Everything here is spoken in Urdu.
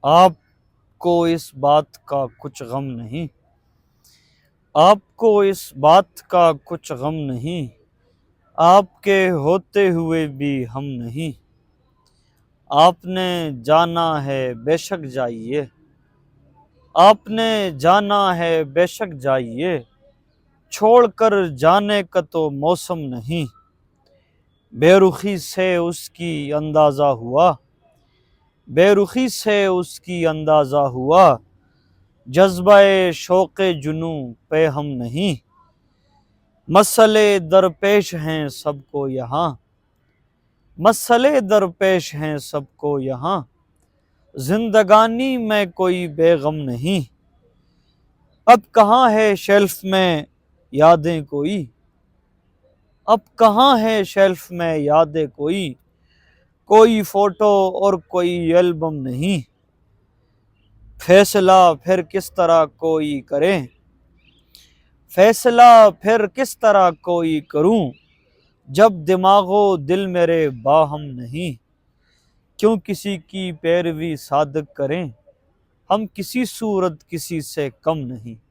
آپ کو اس بات کا کچھ غم نہیں، آپ کو اس بات کا کچھ غم نہیں، آپ کے ہوتے ہوئے بھی ہم نہیں۔ آپ نے جانا ہے بے شک جائیے، آپ نے جانا ہے بے شک جائیے، چھوڑ کر جانے کا تو موسم نہیں۔ بے رخی سے اس کی اندازہ ہوا، بے رخی سے اس کی اندازہ ہوا، جذبہ شوق جنوں پہ ہم نہیں۔ مسئلے درپیش ہیں سب کو یہاں، مسئلے درپیش ہیں سب کو یہاں، زندگانی میں کوئی بے غم نہیں۔ اب کہاں ہے شیلف میں یادیں کوئی، اب کہاں ہے شیلف میں یادیں کوئی، کوئی فوٹو اور کوئی ایلبم نہیں۔ فیصلہ پھر کس طرح کوئی کرے، فیصلہ پھر کس طرح کوئی کروں، جب دماغ و دل میرے باہم نہیں۔ کیوں کسی کی پیروی صادق کریں، ہم کسی صورت کسی سے کم نہیں۔